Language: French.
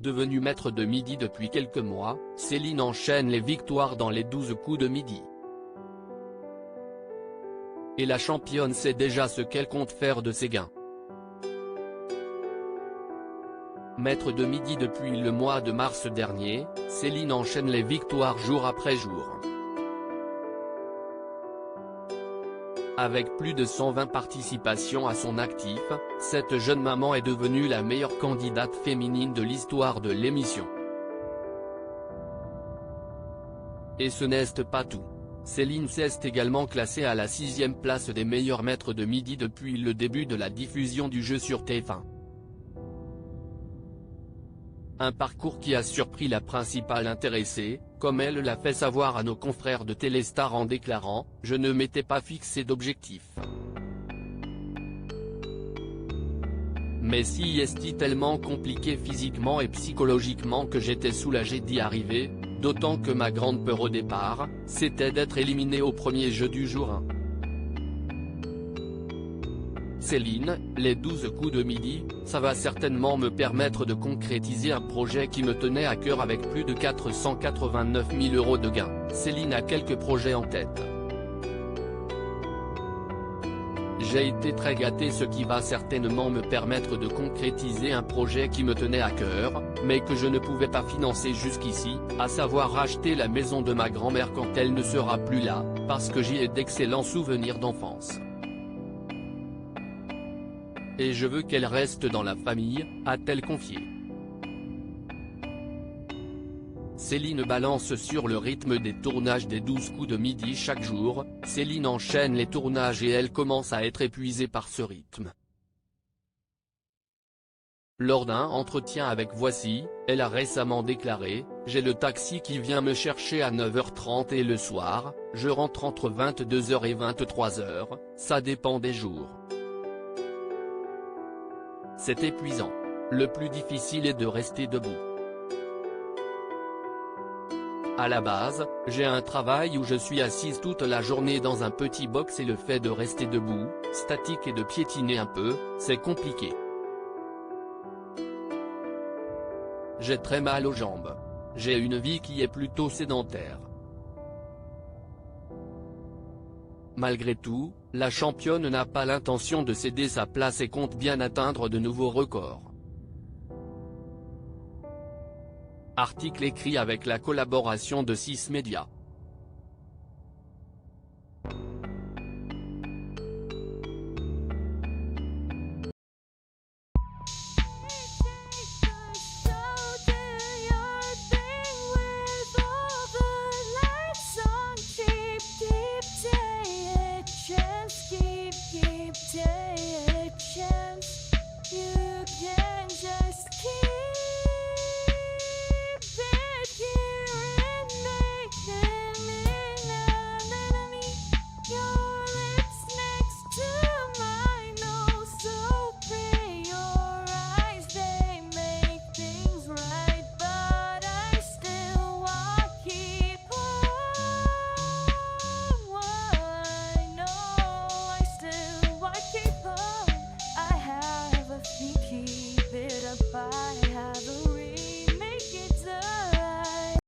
Devenue maître de midi depuis quelques mois, Céline enchaîne les victoires dans les 12 coups de midi. Et la championne sait déjà ce qu'elle compte faire de ses gains. Maître de midi depuis le mois de mars dernier, Céline enchaîne les victoires jour après jour. Avec plus de 120 participations à son actif, cette jeune maman est devenue la meilleure candidate féminine de l'histoire de l'émission. Et ce n'est pas tout. Céline s'est également classée à la 6e place des meilleurs maîtres de midi depuis le début de la diffusion du jeu sur TF1. Un parcours qui a surpris la principale intéressée, comme elle l'a fait savoir à nos confrères de Téléstar en déclarant « Je ne m'étais pas fixé d'objectif. Mais si est tellement compliqué physiquement et psychologiquement que j'étais soulagé d'y arriver, d'autant que ma grande peur au départ, c'était d'être éliminé au premier jeu du jour 1. Céline, les 12 coups de midi, ça va certainement me permettre de concrétiser un projet qui me tenait à cœur avec plus de 489 000 € de gains. Céline a quelques projets en tête. J'ai été très gâté, ce qui va certainement me permettre de concrétiser un projet qui me tenait à cœur, mais que je ne pouvais pas financer jusqu'ici, à savoir racheter la maison de ma grand-mère quand elle ne sera plus là, parce que j'y ai d'excellents souvenirs d'enfance. Et je veux qu'elle reste dans la famille, a-t-elle confié. Céline balance sur le rythme des tournages des 12 coups de midi chaque jour. Céline enchaîne les tournages et elle commence à être épuisée par ce rythme. Lors d'un entretien avec Voici, elle a récemment déclaré « J'ai le taxi qui vient me chercher à 9h30 et le soir, je rentre entre 22h et 23h, ça dépend des jours. C'est épuisant. Le plus difficile est de rester debout. À la base, j'ai un travail où je suis assise toute la journée dans un petit box et le fait de rester debout, statique et de piétiner un peu, c'est compliqué. J'ai très mal aux jambes. J'ai une vie qui est plutôt sédentaire. » Malgré tout, la championne n'a pas l'intention de céder sa place et compte bien atteindre de nouveaux records. Article écrit avec la collaboration de 6 médias.